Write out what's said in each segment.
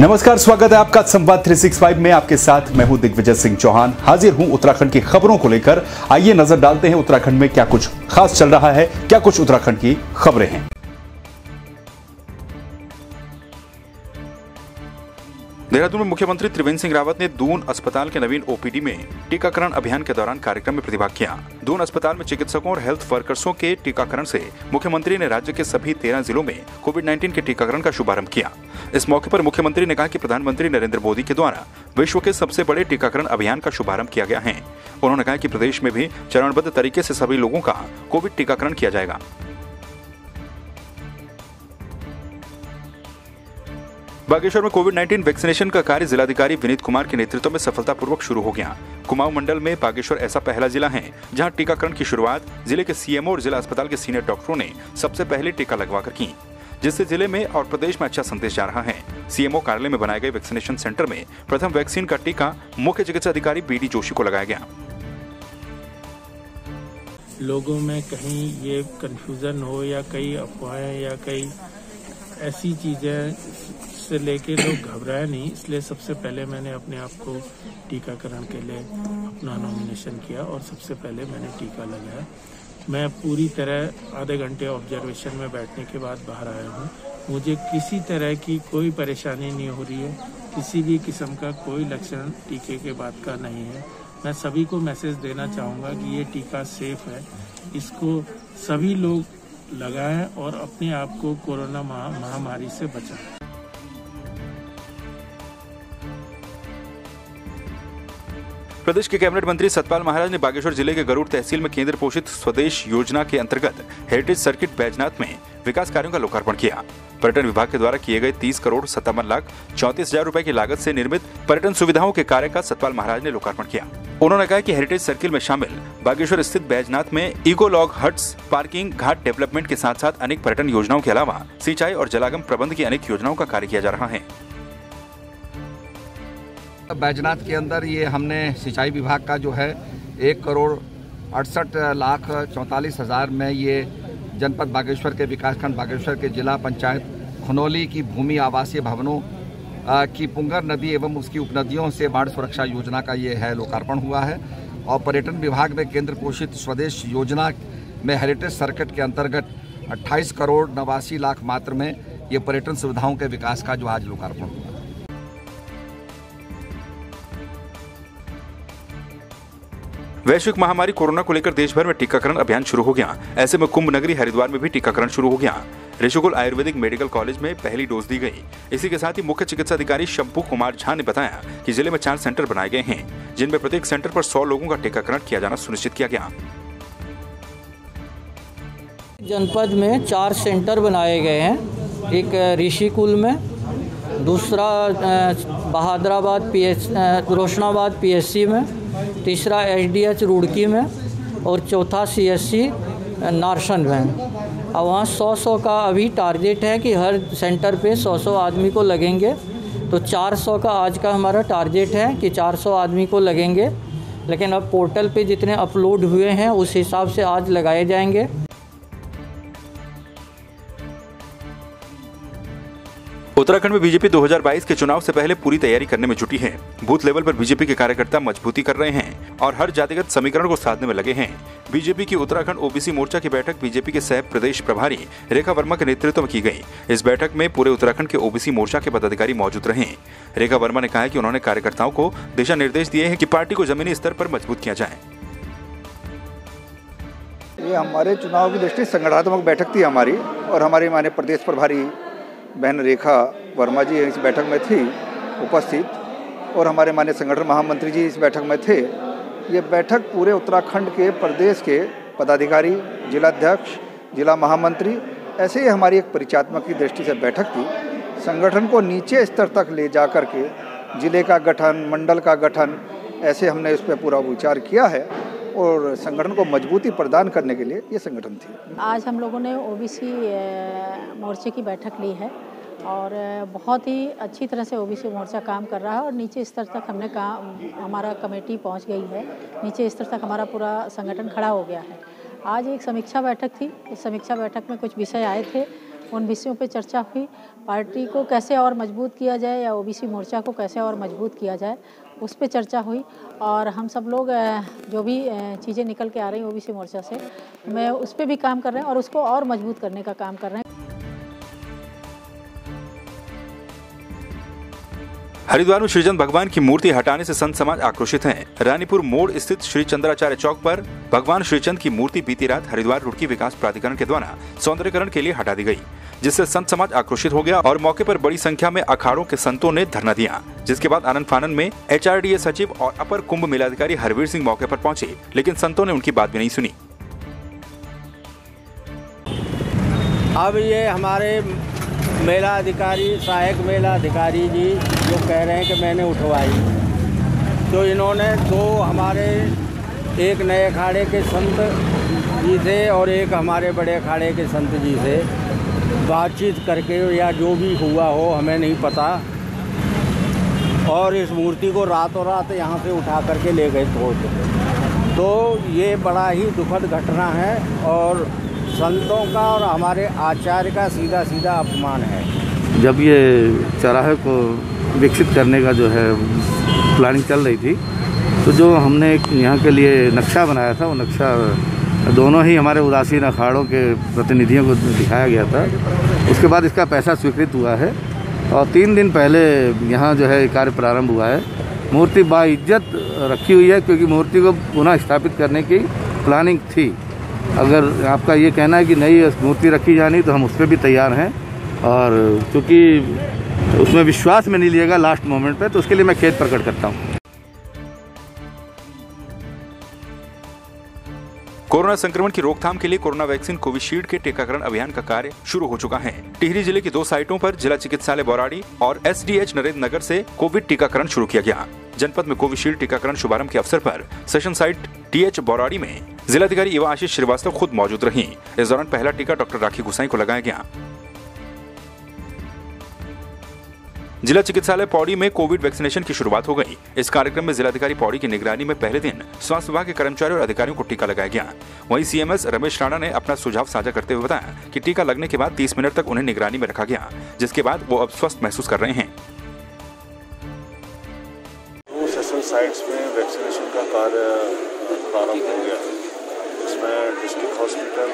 नमस्कार, स्वागत है आपका संवाद 365 में। आपके साथ मैं हूं दिग्विजय सिंह चौहान। हाजिर हूं उत्तराखंड की खबरों को लेकर। आइए नजर डालते हैं उत्तराखंड में क्या कुछ खास चल रहा है, क्या कुछ उत्तराखंड की खबरें हैं। देहरादून में मुख्यमंत्री त्रिवेंद्र सिंह रावत ने दून अस्पताल के नवीन ओपीडी में टीकाकरण अभियान के दौरान कार्यक्रम में प्रतिभाग किया। दून अस्पताल में चिकित्सकों और हेल्थ वर्कर्सों के टीकाकरण से मुख्यमंत्री ने राज्य के सभी 13 जिलों में कोविड-19 के टीकाकरण का शुभारंभ किया। इस मौके पर मुख्यमंत्री ने कहा कि प्रधानमंत्री नरेंद्र मोदी के द्वारा विश्व के सबसे बड़े टीकाकरण अभियान का शुभारंभ किया गया है। उन्होंने कहा कि प्रदेश में भी चरणबद्ध तरीके से सभी लोगों का कोविड टीकाकरण किया जाएगा। बागेश्वर में कोविड-19 वैक्सीनेशन का कार्य जिलाधिकारी विनीत कुमार के नेतृत्व में सफलतापूर्वक शुरू हो गया। कुमाऊं मंडल में बागेश्वर ऐसा पहला जिला है जहां टीकाकरण की शुरुआत जिले के सीएमओ और जिला अस्पताल के सीनियर डॉक्टरों ने सबसे पहले टीका लगवाकर की, जिससे जिले में और प्रदेश में अच्छा संदेश जा रहा है। सीएमओ कार्यालय में बनाए गए वैक्सीनेशन सेंटर में प्रथम वैक्सीन का टीका मुख्य चिकित्सा अधिकारी बीडी जोशी को लगाया गया। लोगों में कहीं ये कंफ्यूजन हो या कई अफवाहें या कई ऐसी चीजें से लेके लोग घबराए नहीं, इसलिए सबसे पहले मैंने अपने आप को टीकाकरण के लिए अपना नॉमिनेशन किया और सबसे पहले मैंने टीका लगाया। मैं पूरी तरह आधे घंटे ऑब्जर्वेशन में बैठने के बाद बाहर आया हूँ। मुझे किसी तरह की कोई परेशानी नहीं हो रही है, किसी भी किस्म का कोई लक्षण टीके के बाद का नहीं है। मैं सभी को मैसेज देना चाहूँगा कि ये टीका सेफ है, इसको सभी लोग लगाएं और अपने आप को कोरोना महामारी से बचाएं। प्रदेश के कैबिनेट मंत्री सतपाल महाराज ने बागेश्वर जिले के गरुड़ तहसील में केंद्र पोषित स्वदेश योजना के अंतर्गत हेरिटेज सर्किट बैजनाथ में विकास कार्यों का लोकार्पण किया। पर्यटन विभाग के द्वारा किए गए 30,57,34,00,000 रुपए की लागत से निर्मित पर्यटन सुविधाओं के कार्य का सतपाल महाराज ने लोकार्पण किया। उन्होंने कहा कि हेरिटेज सर्किल में शामिल बागेश्वर स्थित बैजनाथ में इकोलॉग हट्स, पार्किंग, घाट डेवलपमेंट के साथ साथ अनेक पर्यटन योजनाओं के अलावा सिंचाई और जलागम प्रबंध की अनेक योजनाओं का कार्य किया जा रहा है। बैजनाथ के अंदर ये हमने सिंचाई विभाग का जो है 1,68,44,000 में ये जनपद बागेश्वर के विकासखंड बागेश्वर के जिला पंचायत खनौली की भूमि आवासीय भवनों की पुंगर नदी एवं उसकी उपनदियों से बाढ़ सुरक्षा योजना का ये है लोकार्पण हुआ है। और पर्यटन विभाग में केंद्र पोषित स्वदेश योजना में हेरिटेज सर्किट के अंतर्गत 28,89,00,000 मात्र में ये पर्यटन सुविधाओं के विकास का जो आज लोकार्पण हुआ। वैश्विक महामारी कोरोना को लेकर देश भर में टीकाकरण अभियान शुरू हो गया। ऐसे में कुंभ नगरी हरिद्वार में भी टीकाकरण शुरू हो गया। ऋषिकुल आयुर्वेदिक मेडिकल कॉलेज में पहली डोज दी गई। इसी के साथ ही मुख्य चिकित्सा अधिकारी शंपू कुमार झा ने बताया कि जिले में 4 सेंटर बनाए गए हैं, जिनमें प्रत्येक सेंटर पर 100 लोगों का टीकाकरण किया जाना सुनिश्चित किया गया। जनपद में 4 सेंटर बनाए गए हैं, एक ऋषिकुल में, दूसरा बहादुराबाद रोशनाबाद पीएससी में, तीसरा एचडीएच रुड़की में और चौथा सीएससी नारसन में। और वहाँ 100 का अभी टारगेट है कि हर सेंटर पे 100 आदमी को लगेंगे। तो 400 का आज का हमारा टारगेट है कि 400 आदमी को लगेंगे, लेकिन अब पोर्टल पे जितने अपलोड हुए हैं उस हिसाब से आज लगाए जाएंगे। उत्तराखंड में बीजेपी 2022 के चुनाव से पहले पूरी तैयारी करने में जुटी है। बूथ लेवल पर बीजेपी के कार्यकर्ता मजबूती कर रहे हैं और हर जातिगत समीकरण को साधने में लगे हैं। बीजेपी की उत्तराखंड ओबीसी मोर्चा की बैठक बीजेपी के सह प्रदेश प्रभारी रेखा वर्मा के नेतृत्व में की गई। इस बैठक में पूरे उत्तराखंड के ओबीसी मोर्चा के पदाधिकारी मौजूद रहे। रेखा वर्मा ने कहा कि उन्होंने कार्यकर्ताओं को दिशा निर्देश दिए हैं कि पार्टी को जमीनी स्तर पर मजबूत किया जाए। ये हमारे चुनाव की दृष्टि संगठनात्मक बैठक थी हमारी, और हमारी माननीय प्रदेश प्रभारी बहन रेखा वर्मा जी इस बैठक में थी उपस्थित, और हमारे माननीय संगठन महामंत्री जी इस बैठक में थे। ये बैठक पूरे उत्तराखंड के प्रदेश के पदाधिकारी, जिलाध्यक्ष, जिला महामंत्री, ऐसे ही हमारी एक परिचात्मक की दृष्टि से बैठक थी। संगठन को नीचे स्तर तक ले जा कर के जिले का गठन, मंडल का गठन, ऐसे हमने इस पर पूरा विचार किया है और संगठन को मजबूती प्रदान करने के लिए ये संगठन थी। आज हम लोगों ने ओबीसी मोर्चे की बैठक ली है और बहुत ही अच्छी तरह से ओबीसी मोर्चा काम कर रहा है और नीचे स्तर तक हमने काम, हमारा कमेटी पहुंच गई है, नीचे स्तर तक हमारा पूरा संगठन खड़ा हो गया है। आज एक समीक्षा बैठक थी। इस समीक्षा बैठक में कुछ विषय आए थे उन विषयों पे चर्चा हुई। पार्टी को कैसे और मजबूत किया जाए या ओबीसी मोर्चा को कैसे और मजबूत किया जाए उस पे चर्चा हुई। और हम सब लोग जो भी चीज़ें निकल के आ रही हैं ओबीसी मोर्चा से, मैं उस पे भी काम कर रहे हैं और उसको और मजबूत करने का काम कर रहे हैं। हरिद्वार में श्रीचंद भगवान की मूर्ति हटाने से संत समाज आक्रोशित हैं। रानीपुर मोड़ स्थित श्री चंद्राचार्य चौक पर भगवान श्रीचंद की मूर्ति बीती रात हरिद्वार रुड़की विकास प्राधिकरण के द्वारा सौंदर्यकरण के लिए हटा दी गई, जिससे संत समाज आक्रोशित हो गया और मौके पर बड़ी संख्या में अखाड़ों के संतों ने धरना दिया। जिसके बाद आनंद फानन में HRDA सचिव और अपर कुंभ मेलाधिकारी हरवीर सिंह मौके पर पहुंचे, लेकिन संतों ने उनकी बात भी नहीं सुनी। अब ये हमारे मेला अधिकारी, सहायक मेला अधिकारी जी जो कह रहे हैं कि मैंने उठवाई, तो इन्होंने दो हमारे एक नए अखाड़े के संत जी से और एक हमारे बड़े अखाड़े के संत जी से बातचीत करके या जो भी हुआ हो हमें नहीं पता, और इस मूर्ति को रातों रात यहाँ से उठा करके ले गए तो ये बड़ा ही दुखद घटना है और संतों का और हमारे आचार्य का सीधा सीधा अपमान है। जब ये चौराहे को विकसित करने का जो है प्लानिंग चल रही थी, तो जो हमने यहाँ के लिए नक्शा बनाया था, वो नक्शा दोनों ही हमारे उदासीन अखाड़ों के प्रतिनिधियों को दिखाया गया था। उसके बाद इसका पैसा स्वीकृत हुआ है और 3 दिन पहले यहाँ जो है कार्य प्रारंभ हुआ है। मूर्ति बाइज्जत रखी हुई है क्योंकि मूर्ति को पुनः स्थापित करने की प्लानिंग थी। अगर आपका ये कहना है कि नई मूर्ति रखी जानी, तो हम उस पर भी तैयार हैं, और क्योंकि उसमें विश्वास में नहीं लिएगा लास्ट मोमेंट पे, तो उसके लिए मैं खेद प्रकट करता हूँ। कोरोना संक्रमण की रोकथाम के लिए कोरोना वैक्सीन कोविशील्ड के टीकाकरण अभियान का कार्य शुरू हो चुका है। टिहरी जिले की 2 साइटों पर जिला चिकित्सालय बौराड़ी और SDH नरेंद्र नगर से कोविड टीकाकरण शुरू किया गया। जनपद में कोविशील्ड टीकाकरण शुभारंभ के अवसर पर सेशन साइट TH बौराड़ी में जिलाधिकारी इवा आशीष श्रीवास्तव खुद मौजूद रहीं। इस दौरान पहला टीका डॉक्टर राखी गुसाई को लगाया गया। जिला चिकित्सालय पौड़ी में कोविड वैक्सीनेशन की शुरुआत हो गई। इस कार्यक्रम में जिलाधिकारी पौड़ी की निगरानी में पहले दिन स्वास्थ्य विभाग के कर्मचारियों और अधिकारियों को टीका लगाया गया। वहीं CMS रमेश राणा ने अपना सुझाव साझा करते हुए बताया कि टीका लगने के बाद 30 मिनट तक उन्हें निगरानी में रखा गया, जिसके बाद वो अब स्वस्थ महसूस कर रहे हैं। 2 सेशन साइट्स में वैक्सीनेशन का कार्य प्रारंभ हो गया। इसमें डिस्ट्रिक्ट हॉस्पिटल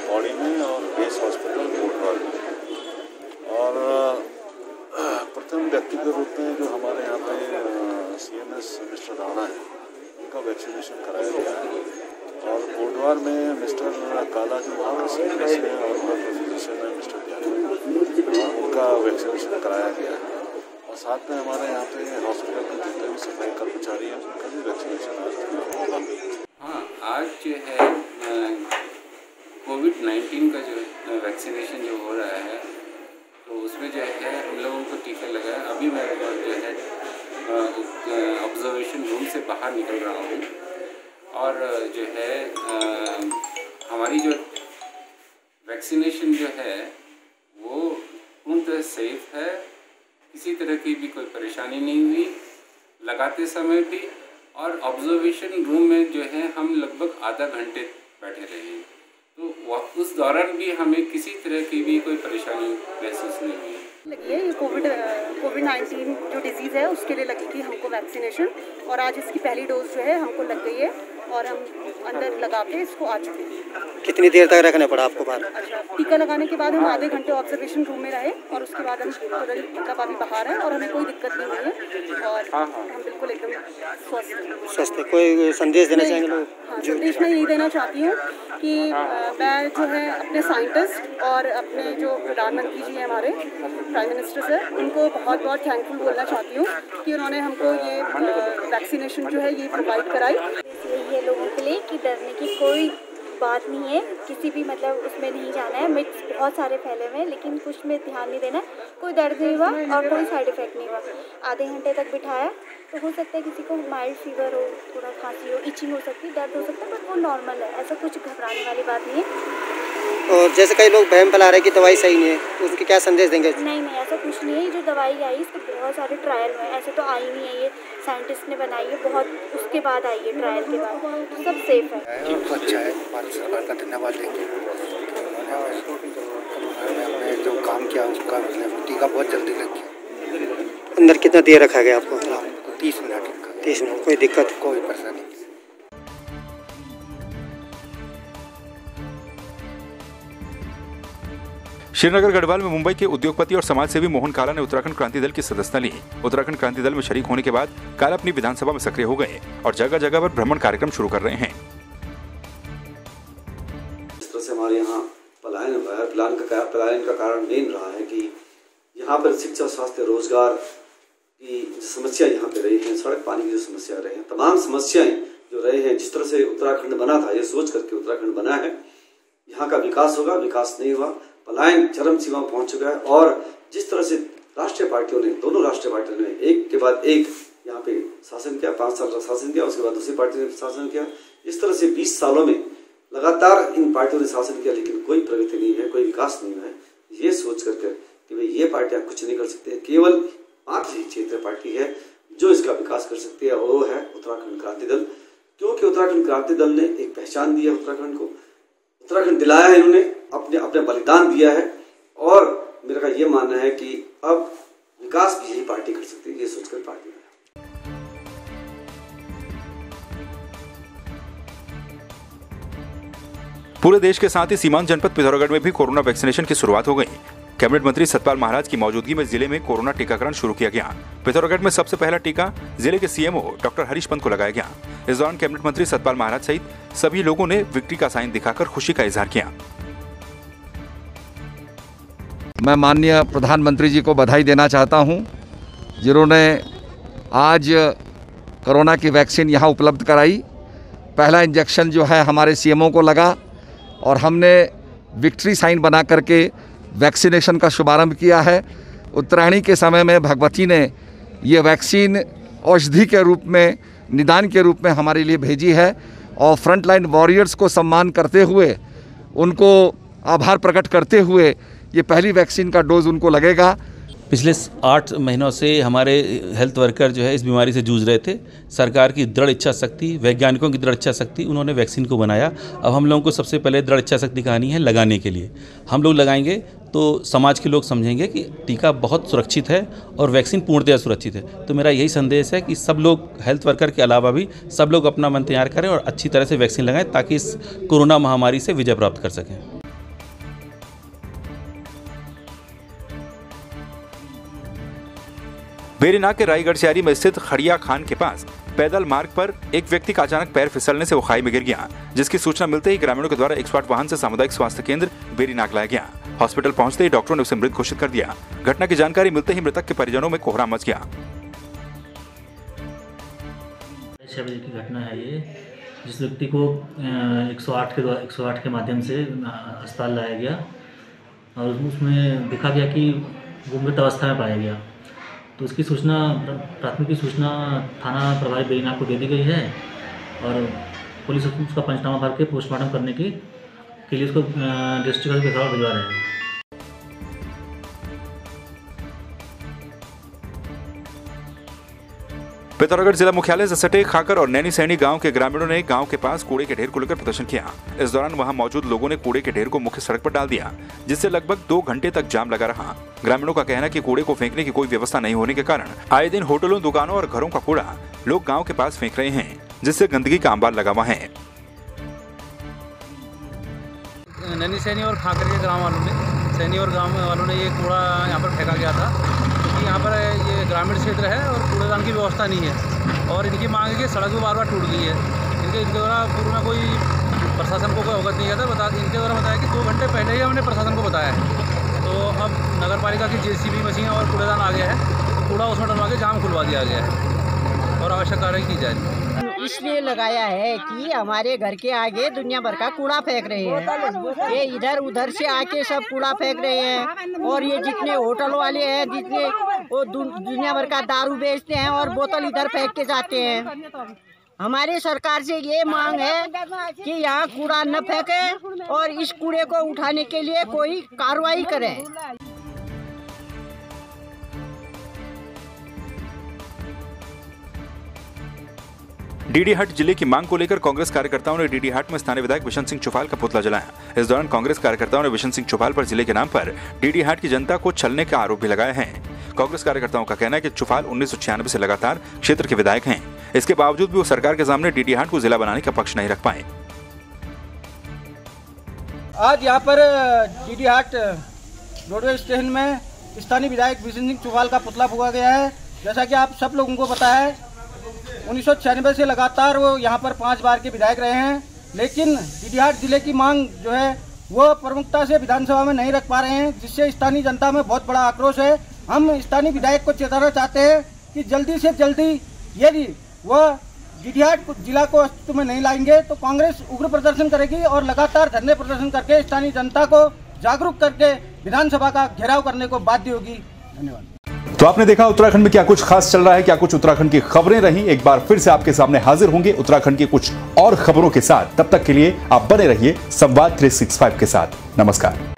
पौड़ी में और बेस हॉस्पिटल कोटवाल में, और प्रथम व्यक्ति के रूप में जो हमारे यहाँ पे CMS मिस्टर राणा है, उनका वैक्सीनेशन कराया गया है। और कोटवार में मिस्टर काला जो वहाँ का CMS है और वहाँ के फिजिशियन है मिस्टर ज्ञान, उनका वैक्सीनेशन कराया गया है। और साथ में हमारे यहाँ पे हॉस्पिटल के जितने भी सफाई कर्मचारी हैं उनका भी वैक्सीनेशन आज होगा। हाँ, आज जो है कोविड-19 का जो वैक्सीनेशन जो हो रहा है, तो उसमें जो है हम लोगों को टीका लगा। अभी मैं जो है ऑब्जर्वेशन रूम से बाहर निकल रहा हूँ, और जो है हमारी जो वैक्सीनेशन जो है वो पूर्णतः सेफ है, किसी तरह की भी कोई परेशानी नहीं हुई लगाते समय भी। और ऑब्जर्वेशन रूम में जो है हम लगभग आधा घंटे बैठे रहे, तो उस दौरान भी हमें किसी तरह की भी कोई परेशानी महसूस नहीं हुई। ये कोविड-19 जो डिजीज़ है उसके लिए लगी थी हमको वैक्सीनेशन, और आज इसकी पहली डोज जो है हमको लग गई है और हम अंदर लगा के इसको आ चुके हैं। कितनी देर तक रखना पड़ा आपको बाहर? अच्छा, टीका लगाने के बाद हम आधे घंटे ऑब्जर्वेशन रूम में रहे, और उसके बाद हम टीका का भी बाहर है और हमें कोई दिक्कत नहीं हुई है, और हम बिल्कुल एकदम स्वस्थ है। कोई संदेश देना चाहेंगे लोग? हाँ, संदेश मैं यही देना चाहती हूँ कि मैं जो है अपने साइंटिस्ट और अपने जो प्रधानमंत्री जी हैं हमारे प्राइम मिनिस्टर सर, उनको बहुत बहुत थैंकफुल बोलना चाहती हूँ कि उन्होंने हमको ये वैक्सीनेशन जो है ये प्रोवाइड कराई। ये लोगों के लिए कि डरने की कोई बात नहीं है, किसी भी मतलब उसमें नहीं जाना है। मिट्स बहुत सारे फैले हुए हैं, लेकिन कुछ में ध्यान नहीं देना। कोई दर्द नहीं हुआ और कोई साइड इफ़ेक्ट नहीं हुआ। आधे घंटे तक बिठाया, तो हो सकता है किसी को माइल्ड फीवर हो, थोड़ा खांसी हो, इचिंग हो सकती है, दर्द हो सकता है, बट वो नॉर्मल है, ऐसा कुछ घबराने वाली बात नहीं है। और जैसे कई लोग वहम फैला रहे हैं कि दवाई सही नहीं है, उसके क्या संदेश देंगे? नहीं, ऐसा कुछ नहीं है। जो दवाई आई इसके बहुत सारे ट्रायल हुए हैं, ऐसे तो आई नहीं है, ये साइंटिस्ट ने बनाई है, बहुत उसके बाद आई है, ट्रायल के बाद, तो सब सेफ है। अच्छा है, भारत सरकार का धन्यवाद देंगे। चुका है, टीका बहुत जल्दी लग गया। अंदर कितना देर रखा गया आपको? 30 मिनट। 30 मिनट। कोई दिक्कत? कोई परेशानी। श्रीनगर गढ़वाल में मुंबई के उद्योगपति और समाजसेवी मोहन काला ने उत्तराखंड क्रांति दल की सदस्यता ली। उत्तराखंड क्रांति दल में शरीक होने के बाद काला अपनी विधानसभा में सक्रिय हो गए और जगह जगह पर भ्रमण कार्यक्रम शुरू कर रहे हैं। इस तरह से हमारे यहाँ पलायन का कारण मेन रहा है कि यहाँ पर शिक्षा, स्वास्थ्य, रोजगार की समस्या यहाँ पे रही है, सड़क पानी की जो समस्या रही है, तमाम समस्याएं जो रहे हैं। जिस तरह से उत्तराखंड बना था, ये सोच करके उत्तराखंड बना है, यहाँ का विकास होगा, विकास नहीं हुआ, पलायन चरम सीमा पहुंच चुका है। और जिस तरह से राष्ट्रीय पार्टियों ने, दोनों राष्ट्रीय पार्टियों ने एक के बाद एक यहाँ पे शासन किया, 5 साल का शासन किया, उसके बाद दूसरी पार्टी ने शासन किया। इस तरह से 20 सालों में लगातार इन पार्टियों ने शासन किया, लेकिन कोई प्रगति नहीं है, कोई विकास नहीं है। ये सोच करके कि भाई ये पार्टियां कुछ नहीं कर सकते, केवल 5 ही क्षेत्रीय पार्टी है जो इसका विकास कर सकती है, और वो है उत्तराखंड क्रांति दल। क्योंकि उत्तराखंड क्रांति दल ने एक पहचान दी है उत्तराखंड को, उत्तराखंड दिलाया है, इन्होंने अपने बलिदान दिया है। और मेरा ये मानना है कि अब विकास भी यही पार्टी कर सकती है, ये सोचकर पार्टी है। पूरे देश के साथ ही सीमांत जनपद पिथौरागढ़ में भी कोरोना वैक्सीनेशन की शुरुआत हो गई। कैबिनेट मंत्री सतपाल महाराज की मौजूदगी में जिले में कोरोना टीकाकरण शुरू किया गया। पिथौरागढ़ में सबसे पहला टीका जिले के सीएमओ डॉक्टर हरीश पंत को लगाया गया। इस दौरान कैबिनेट मंत्री सतपाल महाराज सहित सभी लोगों ने विक्ट्री का साइन दिखाकर खुशी का इजहार किया। मैं माननीय प्रधानमंत्री जी को बधाई देना चाहता हूं, जिन्होंने आज कोरोना की वैक्सीन यहां उपलब्ध कराई। पहला इंजेक्शन जो है हमारे सीएमओ को लगा और हमने विक्ट्री साइन बना करके वैक्सीनेशन का शुभारंभ किया है। उत्तरायणी के समय में भगवती ने ये वैक्सीन औषधि के रूप में, निदान के रूप में हमारे लिए भेजी है और फ्रंटलाइन वॉरियर्स को सम्मान करते हुए, उनको आभार प्रकट करते हुए ये पहली वैक्सीन का डोज उनको लगेगा। पिछले 8 महीनों से हमारे हेल्थ वर्कर जो है इस बीमारी से जूझ रहे थे। सरकार की दृढ़ इच्छा शक्ति, वैज्ञानिकों की दृढ़ इच्छा शक्ति, उन्होंने वैक्सीन को बनाया। अब हम लोगों को सबसे पहले दृढ़ इच्छा शक्ति कहानी है लगाने के लिए। हम लोग लगाएंगे तो समाज के लोग समझेंगे कि टीका बहुत सुरक्षित है और वैक्सीन पूर्णतः सुरक्षित है। तो मेरा यही संदेश है कि सब लोग, हेल्थ वर्कर के अलावा भी सब लोग अपना मन तैयार करें और अच्छी तरह से वैक्सीन लगाएं ताकि इस कोरोना महामारी से विजय प्राप्त कर सकें। बेरीनाग के रायगढ़ में स्थित खड़िया खान के पास पैदल मार्ग पर एक व्यक्ति का अचानक पैर फिसलने से वो खाई में गिर गया, जिसकी सूचना मिलते ही ग्रामीणों के द्वारा 108 वाहन से सामुदायिक स्वास्थ्य केंद्र बेरीनाग लाया गया। हॉस्पिटल पहुंचते ही डॉक्टरों ने उसे मृत घोषित कर दिया। घटना की जानकारी मिलते ही मृतक के परिजनों में कोहराम मच गया। 6 बजे की घटना है ये, जिस व्यक्ति को 108 के माध्यम से अस्पताल लाया गया और उसमें देखा गया कि वो मृत अवस्था में पाया गया। तो उसकी सूचना, प्राथमिक सूचना थाना प्रभारी बेरीनाग को दे दी गई है और पुलिस उसका पंचनामा भर के पोस्टमार्टम करने के लिए उसको डिस्ट्रिक्ट हॉस्पिटल पिथौरागढ़ भिजवा रहे हैं। पिथौरागढ़ जिला मुख्यालय से सटे खाकर और नैनी सैनी गांव के ग्रामीणों ने गांव के पास कूड़े के ढेर को लेकर प्रदर्शन किया। इस दौरान वहां मौजूद लोगों ने कूड़े के ढेर को मुख्य सड़क पर डाल दिया, जिससे लगभग 2 घंटे तक जाम लगा रहा। ग्रामीणों का कहना है कि कूड़े को फेंकने की कोई व्यवस्था नहीं होने के कारण आए दिन होटलों, दुकानों और घरों का कूड़ा लोग गाँव के पास फेंक रहे हैं, जिससे गंदगी का अंबार लगा हुआ है। नैनी सैनी और खाकर के गाँव वालों ने ये कूड़ा यहाँ पर फेंका गया था, क्योंकि यहाँ पर ये ग्रामीण क्षेत्र है और कूड़ेदान की व्यवस्था नहीं है और इनकी मांग है कि सड़क भी बार टूट गई है। इनके द्वारा पूर्व में कोई प्रशासन को कोई अवगत नहीं किया था। इनके द्वारा बताया कि 2 घंटे पहले ही हमने प्रशासन को बताया है। तो अब नगर पालिका की JCB मशीन और कूड़ेदान आ गया है, तो कूड़ा उसमें डलवा के जाम खुलवा दिया गया है और आवश्यक कार्रवाई की जाए। इसलिए लगाया है कि हमारे घर के आगे दुनिया भर का कूड़ा फेंक रहे हैं। ये इधर उधर से आके सब कूड़ा फेंक रहे हैं और ये जितने होटल वाले हैं, जितने वो दुनिया भर का दारू बेचते हैं और बोतल इधर फेंक के जाते हैं। हमारी सरकार से ये मांग है कि यहाँ कूड़ा न फेंके और इस कूड़े को उठाने के लिए कोई कार्रवाई करें। डीडीहाट जिले की मांग को लेकर कांग्रेस कार्यकर्ताओं ने डीडीहाट में स्थानीय विधायक बिशन सिंह चुफाल का पुतला जलाया। इस दौरान कांग्रेस कार्यकर्ताओं ने बिशन सिंह चुफाल पर जिले के नाम पर डीडीहाट की जनता को छलने का आरोप भी लगाया है। कांग्रेस कार्यकर्ताओं का कहना है कि चुफाल 1996 से लगातार क्षेत्र के विधायक हैं। इसके बावजूद भी वो सरकार के सामने डीडीहाट को जिला बनाने का पक्ष नहीं रख पाए। आज यहाँ पर डीडीहाट रोडवे स्टेशन में स्थानीय विधायक बिशन सिंह चुफाल का पुतला फूंका गया है। जैसा कि आप सब लोगों को पता है, 1996 से लगातार वो यहाँ पर 5 बार के विधायक रहे हैं, लेकिन डीडीहाट जिले की मांग जो है वो प्रमुखता से विधानसभा में नहीं रख पा रहे हैं, जिससे स्थानीय जनता में बहुत बड़ा आक्रोश है। हम स्थानीय विधायक को चेताना चाहते हैं कि जल्दी से जल्दी यदि वह डीडीहाट जिला को अस्तित्व में नहीं लाएंगे तो कांग्रेस उग्र प्रदर्शन करेगी और लगातार धरने प्रदर्शन करके स्थानीय जनता को जागरूक करके विधानसभा का घेराव करने को बाध्य होगी। धन्यवाद। तो आपने देखा उत्तराखंड में क्या कुछ खास चल रहा है, क्या कुछ उत्तराखंड की खबरें रही। एक बार फिर से आपके सामने हाजिर होंगे उत्तराखंड की कुछ और खबरों के साथ। तब तक के लिए आप बने रहिए संवाद 365 के साथ। नमस्कार।